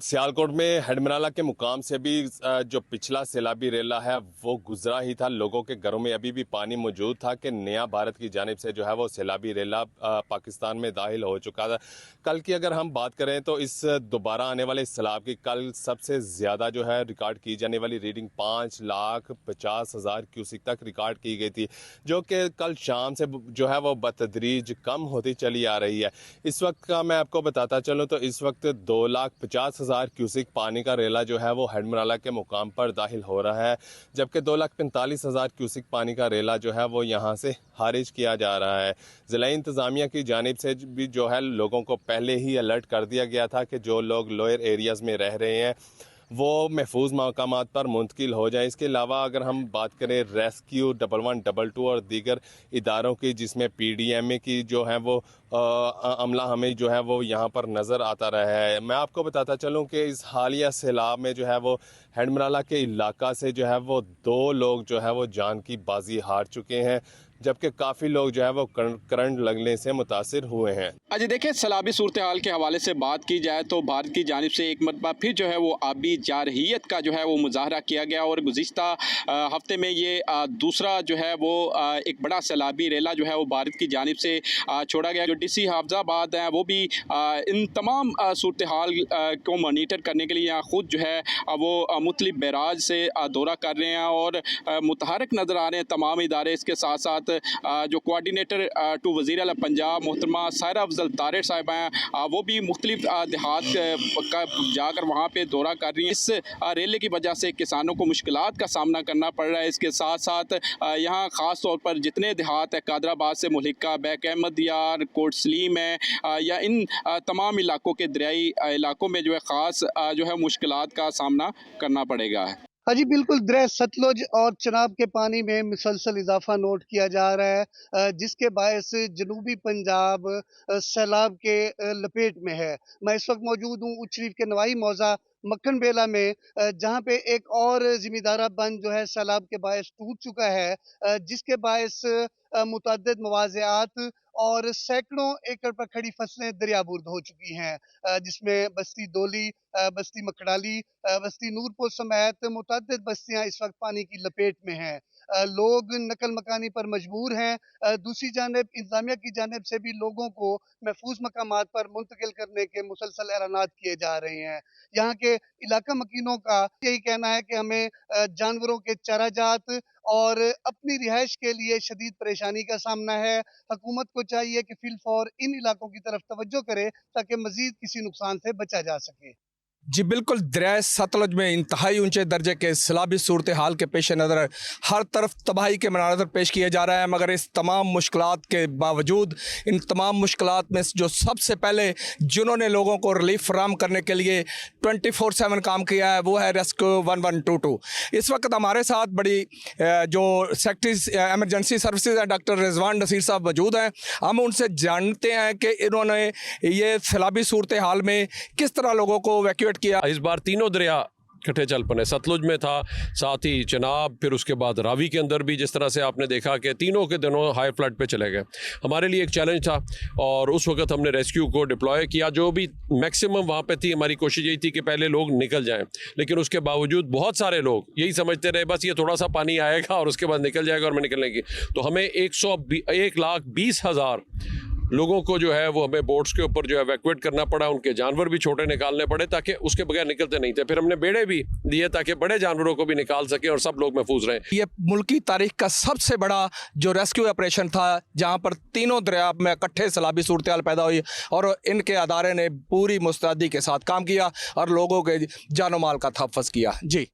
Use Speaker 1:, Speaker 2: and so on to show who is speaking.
Speaker 1: सियालकोट में हेडमराला के मुकाम से भी जो पिछला सैलाबी रेला है वो गुजरा ही था। लोगों के घरों में अभी भी पानी मौजूद था कि नया भारत की जानिब से जो है वो सैलाबी रेला पाकिस्तान में दाखिल हो चुका था। कल की अगर हम बात करें तो इस दोबारा आने वाले सैलाब की कल सबसे ज़्यादा जो है रिकॉर्ड की जाने वाली रीडिंग 5,50,000 क्यूसिक तक रिकॉर्ड की गई थी, जो कि कल शाम से जो है वो बतदरीज कम होती चली आ रही है। इस वक्त का मैं आपको बताता चलूँ तो इस वक्त 2,50,000 क्यूसिक पानी का रेला जो है वो हेडमराला के मुकाम पर दाखिल हो रहा है, जबकि 2,45,000 क्यूसिक पानी का रेला जो है वो यहाँ से खारिज किया जा रहा है। ज़िला इंतज़ामिया की जानिब से भी जो है लोगों को पहले ही अलर्ट कर दिया गया था कि जो लोग लोअर एरियाज़ में रह रहे हैं वो महफूज मकामात पर मुंतकिल हो जाए। इसके अलावा अगर हम बात करें रेस्क्यू 1112 और दीगर इदारों की, जिसमें PDMA की जो है वो अमला हमें जो है वो यहाँ पर नज़र आता रहा है। मैं आपको बताता चलूँ कि इस हालिया सैलाब में जो है वो हेडमराला के इलाका से जो है वो 2 लोग जो है वो जान की बाजी हार चुके हैं, जबकि काफ़ी लोग जो है वो करंट लगने से मुतासिर हुए हैं।
Speaker 2: अजय देखिए, सैलाबी सूरत हाल के हवाले से बात की जाए तो भारत की जानिब से एक मरतबा फिर जो है वो आबी जारहियत का जो है वो मुजाहरा किया गया और गुज़िश्ता हफ्ते में ये दूसरा जो है वो एक बड़ा सैलाबी रेला जो है वो भारत की जानिब से छोड़ा गया। जो DC हाफिजाबाद हैं वो भी इन तमाम सूरत हाल को मॉनिटर करने के लिए यहाँ खुद जो है वो मुख्तलिफ बैराज से दौरा कर रहे हैं और मुतहरक नज़र आ रहे हैं तमाम इदारे। इसके साथ साथ जो कोऑर्डिनेटर टू वज़ीर आला पंजाब मोहतरमा सायरा अफजल तारिर साहिब हैं वो भी मुख्तलिफ देहात का जाकर वहाँ पे दौरा कर रही हैं। इस रेले की वजह से किसानों को मुश्किलात का सामना करना पड़ रहा है। इसके साथ साथ यहाँ ख़ास तौर पर जितने देहात है कादराबाद से मुल्हिका, बैक अहमद यार, कोट सलीम है या इन तमाम इलाकों के दरियाई इलाकों में जो है ख़ास जो है मुश्किलात का सामना करना पड़ेगा।
Speaker 3: हाँ जी, बिल्कुल। दरिया सतलुज और चनाब के पानी में मुसलसल इजाफा नोट किया जा रहा है, जिसके बायस जनूबी पंजाब सैलाब के लपेट में है। मैं इस वक्त मौजूद हूँ उच शरीफ के नवाई मौज़ा मक्खन बेला में, जहाँ पे एक और ज़मींदारा बंद जो है सैलाब के बायस टूट चुका है, जिसके बायस मुतअद्दिद मवाज़िआत और सैकड़ों एकड़ पर खड़ी फसलें दरियाबुर्द हो चुकी हैं, जिसमें बस्ती दोली, बस्ती मकड़ाली, बस्ती नूरपुर समेत मुतअद्दिद बस्तियाँ इस वक्त पानी की लपेट में हैं। लोग नकल मकानी पर मजबूर हैं। दूसरी जानिब इंतज़ामिया की जानिब से भी लोगों को महफूज मकामात पर मुंतकिल करने के मुसलसल ऐलानात किए जा रहे हैं। यहाँ के इलाका मकीनों का यही कहना है कि हमें जानवरों के चाराजात और अपनी रिहाइश के लिए शदीद परेशानी का सामना है। हुकूमत को चाहिए कि फिलफौर इन इलाकों की तरफ तवज्जो करे ताकि मज़ीद किसी नुकसान से बचा जा सके।
Speaker 4: जी बिल्कुल, दरिया सतलुज में इंतहाई ऊंचे दर्जे के सैलाबी सूरत हाल के पेश नज़र हर तरफ तबाही के मनाज़र पेश किए जा रहे हैं, मगर इस तमाम मुश्किलात के बावजूद इन तमाम मुश्किलात में जो सबसे पहले जिन्होंने लोगों को रिलीफ फराहम करने के लिए 24/7 काम किया है वो है रेस्क्यू 1122। इस वक्त हमारे साथ बड़ी जो सेक्रेटरी एमरजेंसी सर्विसेज हैं डॉक्टर रिजवान नसीर साहब मौजूद हैं। हम उनसे जानते हैं कि इन्होंने ये सैलाबी सूरत हाल में किस तरह लोगों को वैक्यूएट किया।
Speaker 5: इस बार तीनों दरिया इकट्ठे चल पड़े, सतलुज में था, साथ ही चनाब, फिर उसके बाद रावी के अंदर भी जिस तरह से आपने देखा कि तीनों के दिनों हाई फ्लड पे चले गए। हमारे लिए एक चैलेंज था और उस वक्त हमने रेस्क्यू को डिप्लॉय किया। जो भी मैक्सिमम वहाँ पे थी, हमारी कोशिश यही थी कि पहले लोग निकल जाएं, लेकिन उसके बावजूद बहुत सारे लोग यही समझते रहे बस ये थोड़ा सा पानी आएगा और उसके बाद निकल जाएगा और मैं निकलने की। तो हमें 1,20,000 लोगों को जो है वो हमें बोट्स के ऊपर जो है इवैक्यूएट करना पड़ा। उनके जानवर भी छोटे निकालने पड़े ताकि उसके बगैर निकलते नहीं थे। फिर हमने बेड़े भी दिए ताकि बड़े जानवरों को भी निकाल सके और सब लोग महफूज रहें।
Speaker 4: ये मुल्क की तारीख का सबसे बड़ा जो रेस्क्यू ऑपरेशन था, जहां पर तीनों दरिया में इकट्ठे सैलाबी सूरत हाल पैदा हुई और इनके अदारे ने पूरी मुस्तैदी के साथ काम किया और लोगों के जानो माल का तहफ़्फ़ुज़ किया। जी।